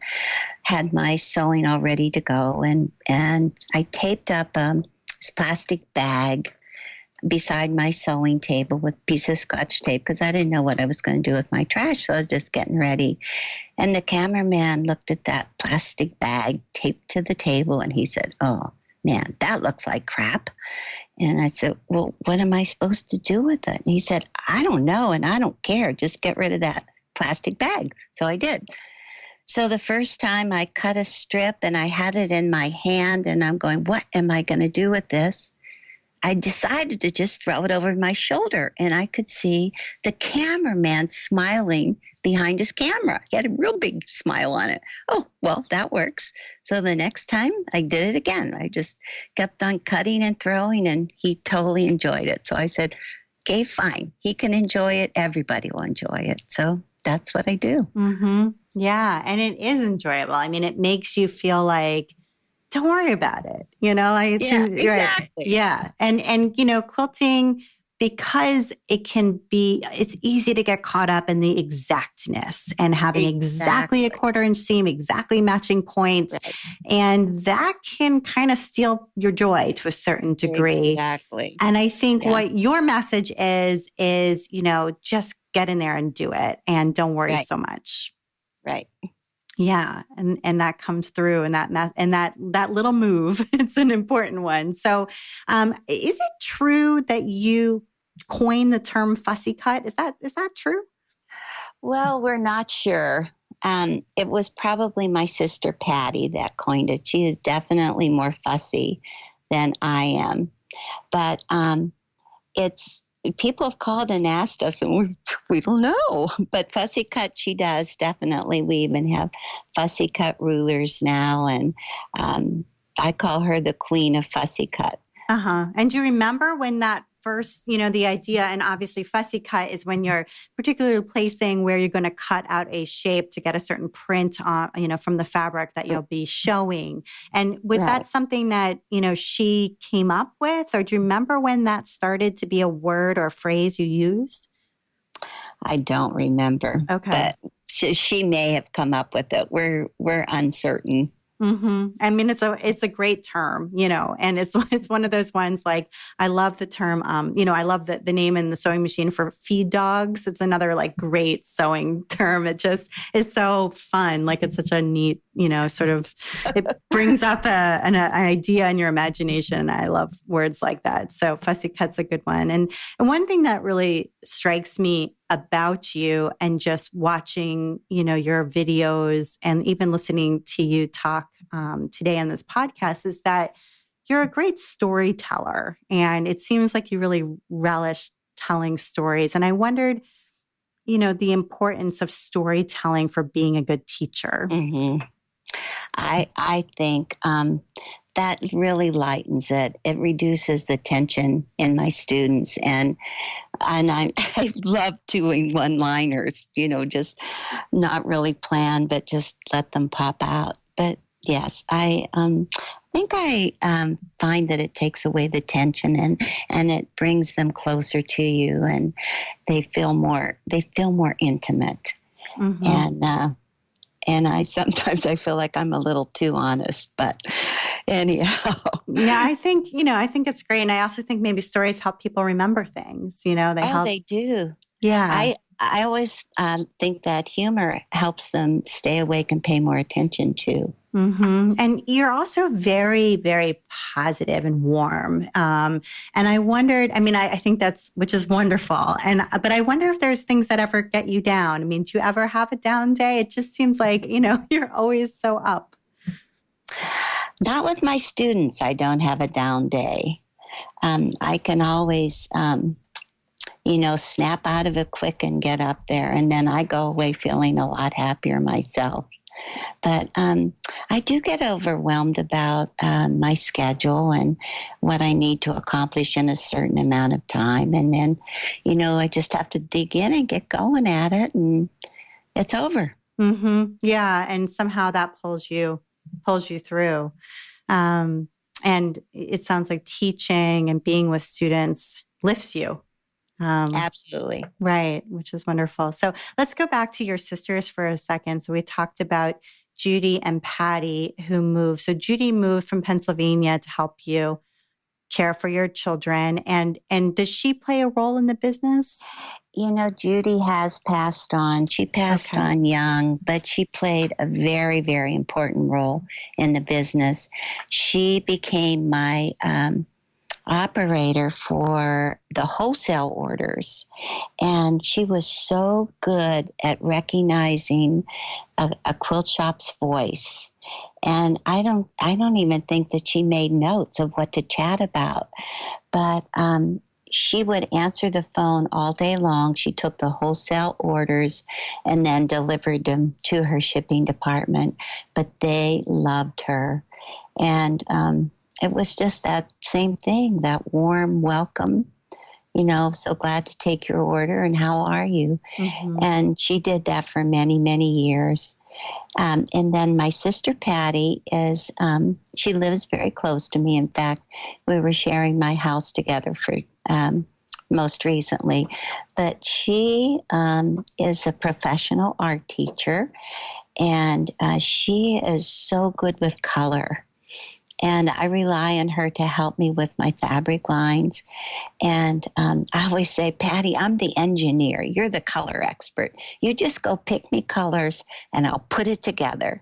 had my sewing all ready to go. And I taped up this plastic bag beside my sewing table with a piece of Scotch tape because I didn't know what I was going to do with my trash. So I was just getting ready. And the cameraman looked at that plastic bag taped to the table and he said, "Oh, man, that looks like crap." And I said, "Well, what am I supposed to do with it?" And he said, "I don't know, and I don't care. Just get rid of that plastic bag." So I did. So the first time I cut a strip and I had it in my hand and I'm going, what am I going to do with this? I decided to just throw it over my shoulder, and I could see the cameraman smiling behind his camera. He had a real big smile on it. Oh, well, that works. So the next time I did it again. I just kept on cutting and throwing, and he totally enjoyed it. So I said, okay, fine. He can enjoy it. Everybody will enjoy it. So that's what I do. Mm-hmm. Yeah. And it is enjoyable. I mean, it makes you feel like, don't worry about it. Exactly. Right. Yeah. And, quilting, because it's easy to get caught up in the exactness and having exactly a 1/4 inch seam, exactly matching points. Right. And that can kind of steal your joy to a certain degree. Exactly. And I think what your message is, just get in there and do it and don't worry so much. Right. Yeah. And that comes through and that little move, it's an important one. So, is it true that you coined the term fussy cut? Is that true? Well, we're not sure. It was probably my sister Patty that coined it. She is definitely more fussy than I am. But people have called and asked us, and we don't know. But fussy cut, she does, definitely. We even have fussy cut rulers now, and I call her the queen of fussy cut. Uh-huh. And do you remember when that first, the idea, and obviously fussy cut is when you're particularly placing where you're going to cut out a shape to get a certain print on, from the fabric that you'll be showing. And was that something that, she came up with, or do you remember when that started to be a word or phrase you used? I don't remember. Okay. But she may have come up with it. We're uncertain. Mm-hmm. I mean, it's a great term, and it's one of those ones like, I love the term, I love the name in the sewing machine for feed dogs. It's another like great sewing term. It just is so fun. Like it's such a neat, sort of, it brings up an idea in your imagination. I love words like that. So fussy cut's a good one. And one thing that really strikes me about you and just watching, your videos and even listening to you talk today on this podcast is that you're a great storyteller. And it seems like you really relish telling stories. And I wondered, the importance of storytelling for being a good teacher. Mm-hmm. I think that really lightens it. It reduces the tension in my students. And I love doing one-liners, just not really planned, but just let them pop out. But yes, I think I find that it takes away the tension and it brings them closer to you, and they feel more intimate. Mm-hmm. And I sometimes I feel like I'm a little too honest, but anyhow. Yeah, I think it's great. And I also think maybe stories help people remember things, they help. They do. Yeah. I always think that humor helps them stay awake and pay more attention too. Mm-hmm. And you're also very, very positive and warm. And I wondered, I think which is wonderful. But I wonder if there's things that ever get you down. Do you ever have a down day? It just seems like, you're always so up. Not with my students. I don't have a down day. I can always, snap out of it quick and get up there. And then I go away feeling a lot happier myself. But I do get overwhelmed about my schedule and what I need to accomplish in a certain amount of time. And then, I just have to dig in and get going at it, and it's over. Mm-hmm. Yeah. And somehow that pulls you through. And it sounds like teaching and being with students lifts you. Absolutely. Right, which is wonderful. So let's go back to your sisters for a second. So we talked about Judy and Patty who moved. So Judy moved from Pennsylvania to help you care for your children. And does she play a role in the business? Judy has passed on. She passed on young, but she played a very, very important role in the business. She became my operator for the wholesale orders, and she was so good at recognizing a quilt shop's voice. And I don't even think that she made notes of what to chat about, but she would answer the phone all day long. She took the wholesale orders and then delivered them to her shipping department, but they loved her. And it was just that same thing, that warm welcome, so glad to take your order and how are you? Mm-hmm. And she did that for many, many years. And then my sister Patty she lives very close to me. In fact, we were sharing my house together for most recently. But she is a professional art teacher, and she is so good with color. And I rely on her to help me with my fabric lines. And I always say, Patty, I'm the engineer. You're the color expert. You just go pick me colors and I'll put it together.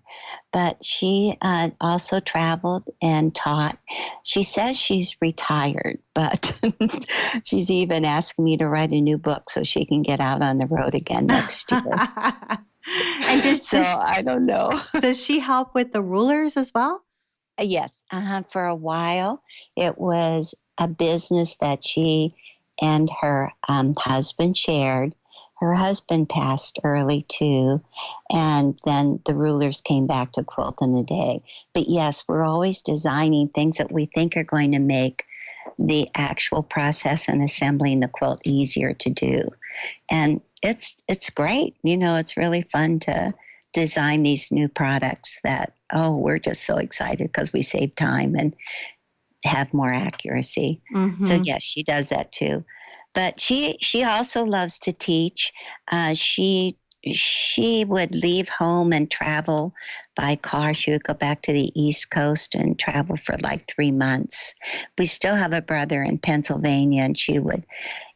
But she also traveled and taught. She says she's retired, but she's even asking me to write a new book so she can get out on the road again next year. I don't know. Does she help with the rulers as well? Yes. For a while, it was a business that she and her husband shared. Her husband passed early too, and then the rulers came back to Quilt in a Day. But yes, we're always designing things that we think are going to make the actual process and assembling the quilt easier to do. And it's great. It's really fun to design these new products that, we're just so excited because we save time and have more accuracy. Mm-hmm. So yes, she does that too. But she also loves to teach. She would leave home and travel by car. She would go back to the East Coast and travel for like 3 months. We still have a brother in Pennsylvania, and she would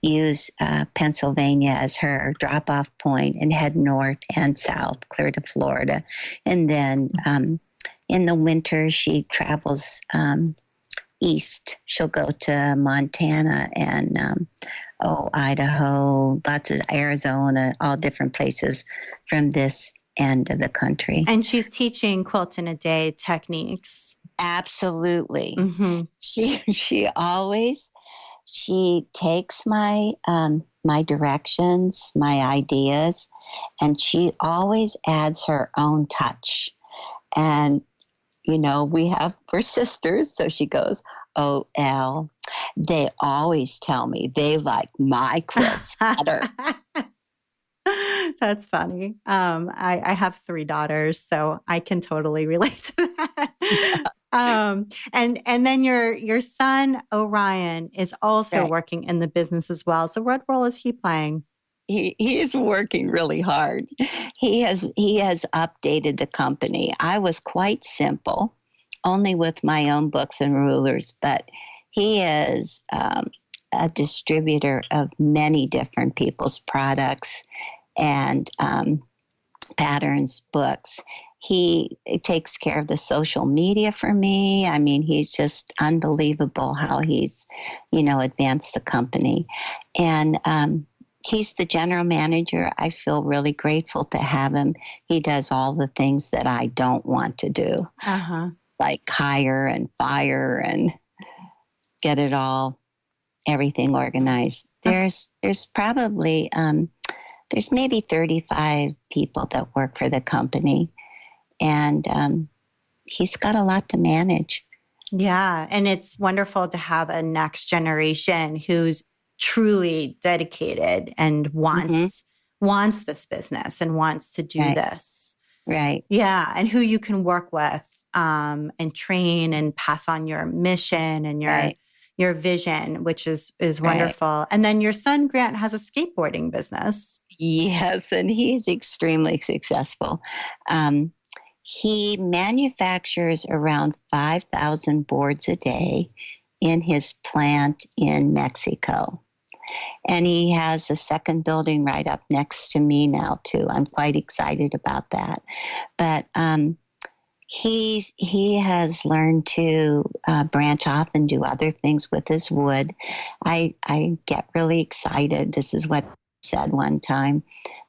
use Pennsylvania as her drop-off point and head north and south, clear to Florida. And then in the winter, she travels east. She'll go to Montana and Idaho, lots of Arizona, all different places from this end of the country. And she's teaching Quilt in a Day techniques. Absolutely. Mm-hmm. She takes my my directions, my ideas, and she always adds her own touch. And we're sisters. So she goes, "Oh, Elle, they always tell me they like my quilts better." That's funny. I have 3 daughters, so I can totally relate to that. Yeah. And then your son Orion is also Right. working in the business as well. So what role is he playing? He is working really hard. He has updated the company. I was quite simple, only with my own books and rulers, but he is a distributor of many different people's products and patterns, books. He takes care of the social media for me. I mean, he's just unbelievable how he's, advanced the company. And he's the general manager. I feel really grateful to have him. He does all the things that I don't want to do, like hire and fire and get it all, everything organized. There's probably there's maybe 35 people that work for the company, and he's got a lot to manage. Yeah. And it's wonderful to have a next generation who's truly dedicated and wants this business and wants to do this. Right. Yeah. And who you can work with and train and pass on your mission and your vision, which is wonderful. Right. And then your son, Grant, has a skateboarding business. Yes, and he's extremely successful. He manufactures around 5,000 boards a day in his plant in Mexico. And he has a second building right up next to me now, too. I'm quite excited about that. But he has learned to branch off and do other things with his wood. I get really excited. This is what he said one time.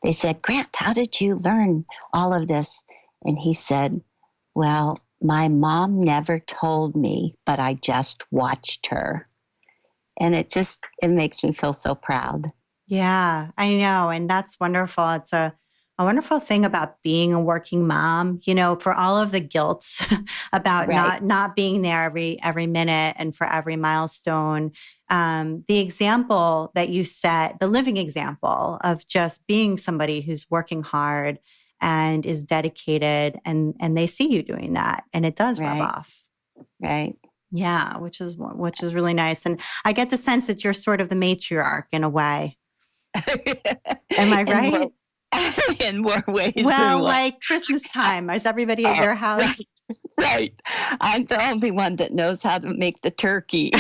They said, "Grant, how did you learn all of this?" And he said, "Well, my mom never told me, but I just watched her." And it makes me feel so proud. Yeah, I know. And that's wonderful. It's a wonderful thing about being a working mom, for all of the guilt about not being there every minute and for every milestone. The example that you set, the living example of just being somebody who's working hard and is dedicated, and they see you doing that, and it does rub off. Right. Yeah, which is really nice. And I get the sense that you're sort of the matriarch in a way. Am I right? In more ways. Well, like Christmas time. Is everybody at your house? Right. I'm the only one that knows how to make the turkey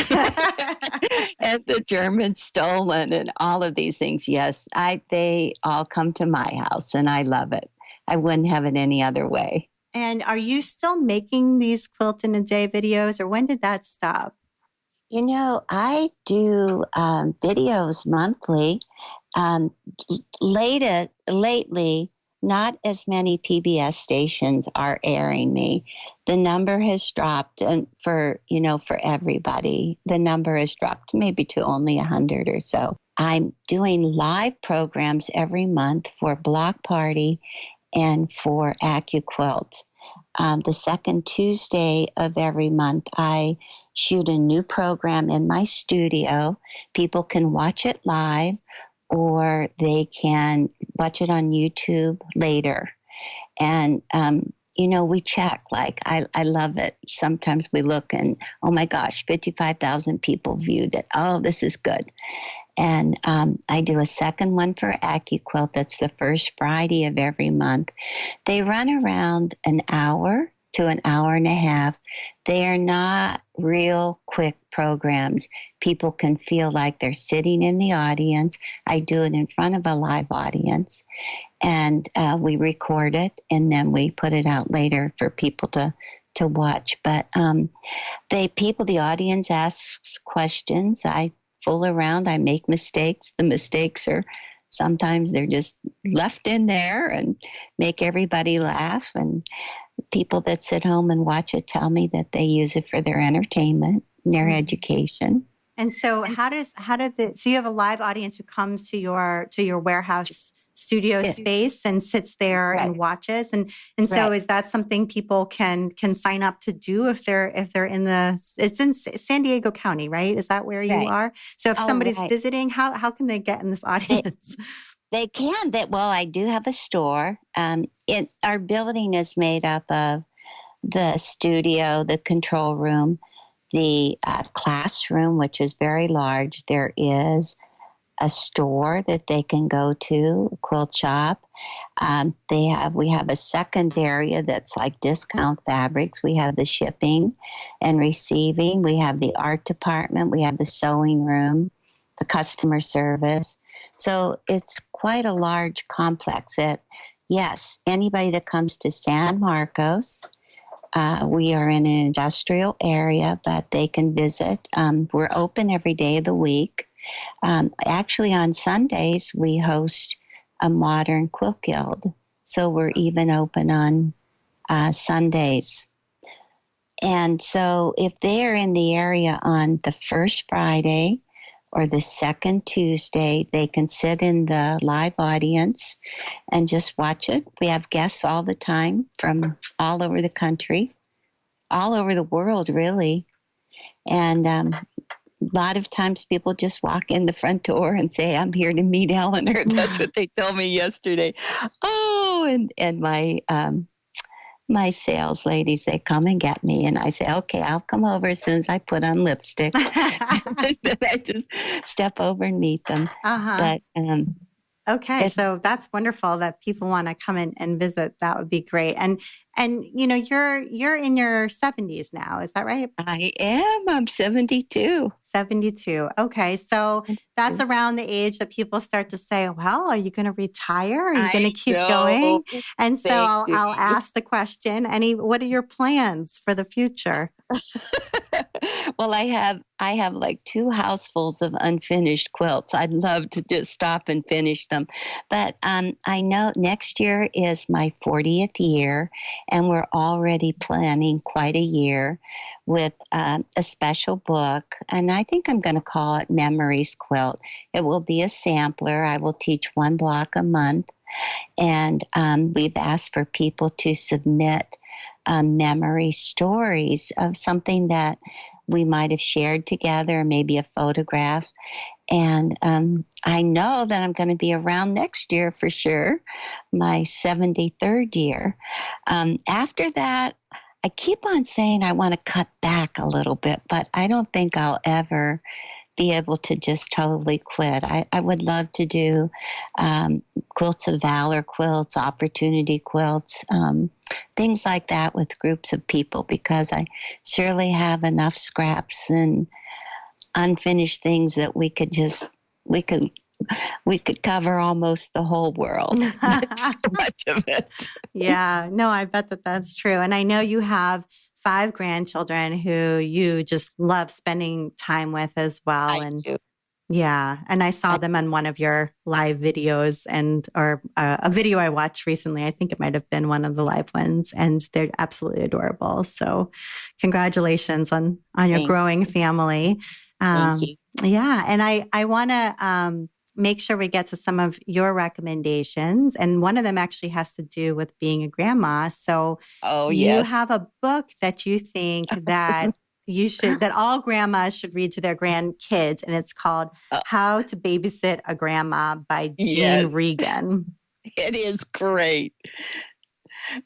and the German stollen and all of these things. Yes, they all come to my house, and I love it. I wouldn't have it any other way. And are you still making these Quilt in a Day videos, or when did that stop? I do videos monthly. Lately, not as many PBS stations are airing me. The number has dropped, and for everybody, the number has dropped maybe to only 100 or so. I'm doing live programs every month for Block Party and for AccuQuilt. The second Tuesday of every month, I shoot a new program in my studio. People can watch it live, or they can watch it on YouTube later. And, we check, I love it. Sometimes we look and, oh my gosh, 55,000 people viewed it. Oh, this is good. And I do a second one for AccuQuilt. That's the first Friday of every month. They run around an hour to an hour and a half. They are not real quick programs. People can feel like they're sitting in the audience. I do it in front of a live audience, and we record it, and then we put it out later for people to watch. But the audience asks questions. I fool around. I make mistakes. The mistakes are sometimes they're just left in there and make everybody laugh. And people that sit home and watch it tell me that they use it for their entertainment and their education. And so so you have a live audience who comes to your warehouse studio space and sits there and watches. And so is that something people can sign up to do if they're in it's in San Diego County, right? Is that where you are? So if somebody's visiting, how can they get in this audience? They can. Well, I do have a store. Our building is made up of the studio, the control room, the classroom, which is very large. There is a store that they can go to, a quilt shop. We have a second area that's like discount fabrics. We have the shipping and receiving. We have the art department. We have the sewing room, the customer service. So it's quite a large complex. Yes, anybody that comes to San Marcos, we are in an industrial area, but they can visit. We're open every day of the week. Actually, on Sundays, we host a modern quilt guild. So we're even open on Sundays. And so if they're in the area on the first Friday or the second Tuesday, they can sit in the live audience and just watch it. We have guests all the time from all over the country, all over the world, really. And a lot of times people just walk in the front door and say, I'm here to meet Eleanor. That's what they told me yesterday. Oh, and my sales ladies, they come and get me, and I say, okay, I'll come over as soon as I put on lipstick. I just step over and meet them. But okay, so that's wonderful that people want to come in and visit. That would be great. And you know, you're in your 70s now, is that right? I am. I'm 72. 72. Okay, so that's around the age that people start to say, well, are you going to retire? Are you going to keep going? And so I'll ask the question, what are your plans for the future? Well, I have like 2 housefuls of unfinished quilts. I'd love to just stop and finish them. But I know next year is my 40th year, and we're already planning quite a year with a special book. And I think I'm going to call it Memories Quilt. It will be a sampler. I will teach 1 block a month. And we've asked for people to submit memory stories of something that we might have shared together, maybe a photograph. And I know that I'm going to be around next year for sure, my 73rd year. After that, I keep on saying I want to cut back a little bit, but I don't think I'll ever be able to just totally quit. I would love to do quilts of valor quilts, opportunity quilts, things like that with groups of people, because I surely have enough scraps and unfinished things that we could cover almost the whole world. That's so much of it. Yeah, no, I bet that's true. And I know you have 5 grandchildren who you just love spending time with as well. I do. Yeah. And I saw them on one of your live videos or a video I watched recently. I think it might have been one of the live ones, and they're absolutely adorable. So congratulations on your growing family. Thank you. Yeah. And I want to make sure we get to some of your recommendations. And one of them actually has to do with being a grandma. So you have a book that you think that that all grandmas should read to their grandkids. And it's called How to Babysit a Grandma by Jean Regan. It is great.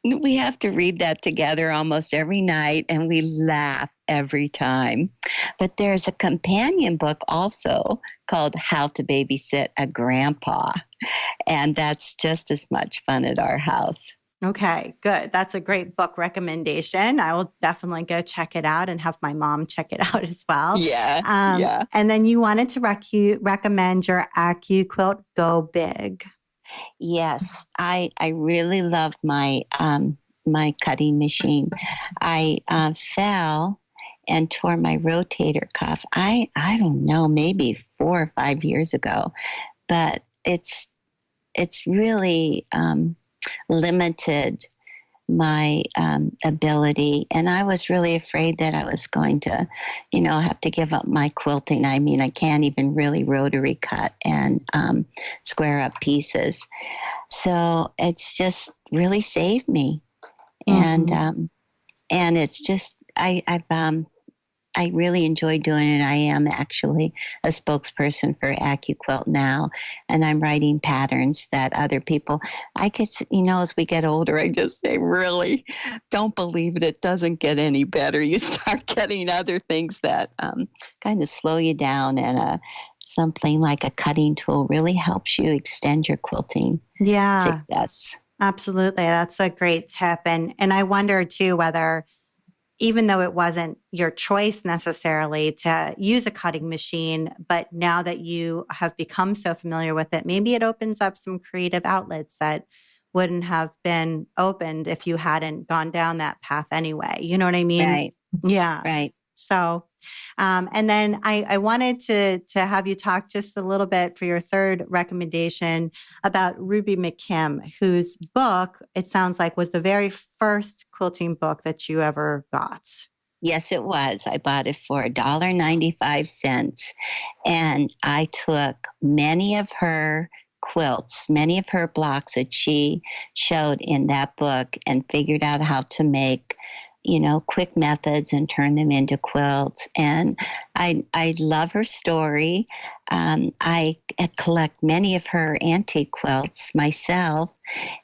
We have to read that together almost every night, and we laugh every time. But there's a companion book also called How to Babysit a Grandpa, and that's just as much fun at our house. Okay, good. That's a great book recommendation. I will definitely go check it out and have my mom check it out as well. Yeah. And then you wanted to recommend your AccuQuilt Go Big. Yes, I really love my my cutting machine. I fell and tore my rotator cuff. I don't know, maybe 4 or 5 years ago, but it's really limited my ability. And I was really afraid that I was going to, have to give up my quilting. I mean, I can't even really rotary cut and square up pieces. So it's just really saved me. Mm-hmm. And it's just, I really enjoy doing it. I am actually a spokesperson for AccuQuilt now, and I'm writing patterns that other people, as we get older, I just say, really, don't believe it. It doesn't get any better. You start getting other things that kind of slow you down, and something like a cutting tool really helps you extend your quilting success. Absolutely. That's a great tip. And I wonder too, whether even though it wasn't your choice necessarily to use a cutting machine, but now that you have become so familiar with it, maybe it opens up some creative outlets that wouldn't have been opened if you hadn't gone down that path anyway. You know what I mean? Right. Yeah. Right. So, and then I wanted to have you talk just a little bit for your third recommendation about Ruby McKim, whose book, it sounds like, was the very first quilting book that you ever got. Yes, it was. I bought it for $1.95. And I took many of her quilts, many of her blocks that she showed in that book, and figured out how to make quick methods and turn them into quilts. And I love her story. I collect many of her antique quilts myself,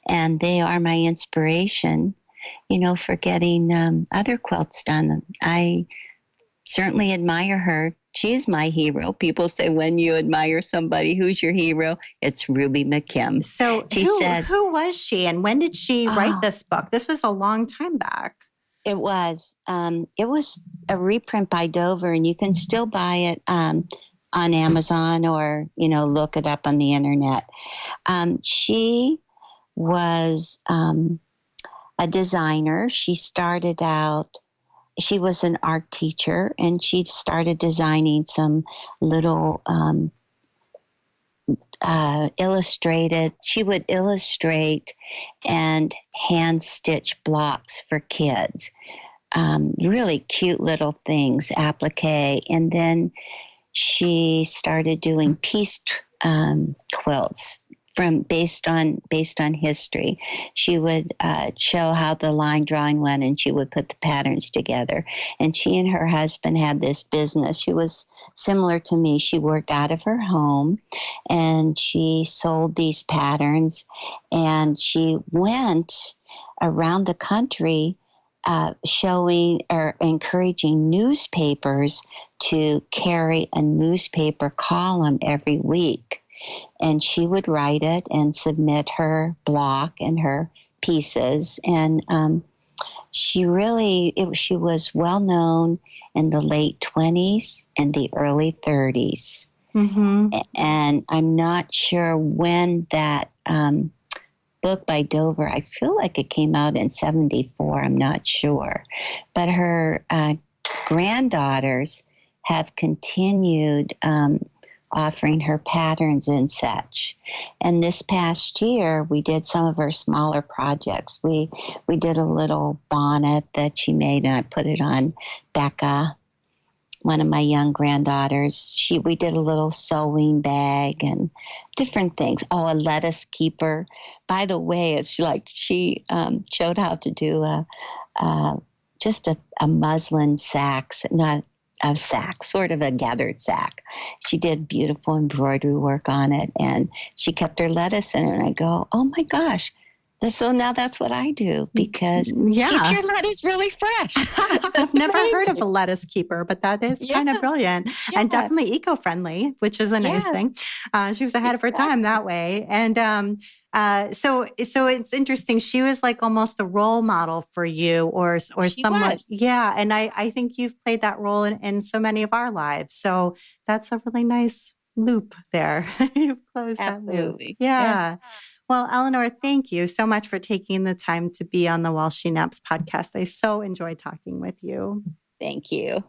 and they are my inspiration, for getting other quilts done. I certainly admire her. She's my hero. People say, when you admire somebody, who's your hero? It's Ruby McKim. So who was she, and when did she write this book? This was a long time back. It was a reprint by Dover, and you can still buy it on Amazon or, look it up on the internet. She was a designer. She was an art teacher, and she started designing some little she would illustrate and hand stitch blocks for kids. Really cute little things, applique. And then she started doing piece quilts based on history. She would show how the line drawing went, and she would put the patterns together. And she and her husband had this business. She was similar to me. She worked out of her home, and she sold these patterns, and she went around the country showing or encouraging newspapers to carry a newspaper column every week. And she would write it and submit her block and her pieces. And she was well known in the late 20s and the early 30s. Mm-hmm. And I'm not sure when that book by Dover, I feel like it came out in 74. I'm not sure. But her granddaughters have continued offering her patterns and such. And this past year, we did some of her smaller projects. We did a little bonnet that she made, and I put it on Becca, one of my young granddaughters. We did a little sewing bag and different things. Oh, a lettuce keeper. By the way, it's like she showed how to do just a muslin sack, not a sack, sort of a gathered sack. She did beautiful embroidery work on it, and she kept her lettuce in it. And I go, oh my gosh. So now that's what I do, because keep your lettuce really fresh. I've never heard of a lettuce keeper, but that is kind of brilliant and definitely eco-friendly, which is a nice thing. She was ahead of her time that way. And so it's interesting. She was like almost a role model for you, or somewhat. Yeah. And I think you've played that role in so many of our lives. So that's a really nice loop there. You've closed that loop. Yeah. Well, Eleanor, thank you so much for taking the time to be on the While She Naps podcast. I so enjoyed talking with you. Thank you.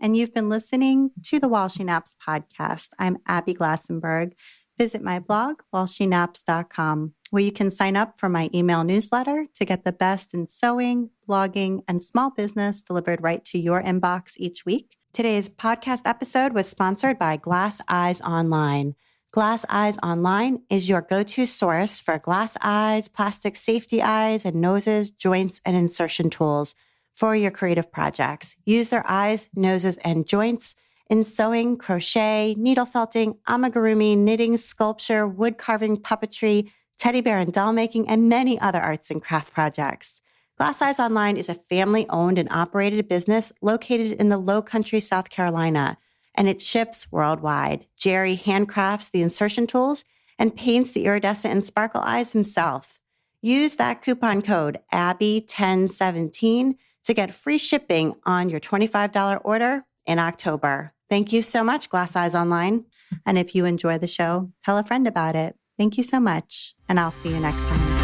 And you've been listening to the While She Naps podcast. I'm Abby Glassenberg. Visit my blog, whileshenaps.com, where you can sign up for my email newsletter to get the best in sewing, blogging, and small business delivered right to your inbox each week. Today's podcast episode was sponsored by Glass Eyes Online. Glass Eyes Online is your go-to source for glass eyes, plastic safety eyes, and noses, joints, and insertion tools for your creative projects. Use their eyes, noses, and joints in sewing, crochet, needle felting, amigurumi, knitting, sculpture, wood carving, puppetry, teddy bear and doll making, and many other arts and craft projects. Glass Eyes Online is a family-owned and operated business located in the Low Country, South Carolina, and it ships worldwide. Jerry handcrafts the insertion tools and paints the iridescent and sparkle eyes himself. Use that coupon code ABBY1017 to get free shipping on your $25 order in October. Thank you so much, Glass Eyes Online. And if you enjoy the show, tell a friend about it. Thank you so much, and I'll see you next time.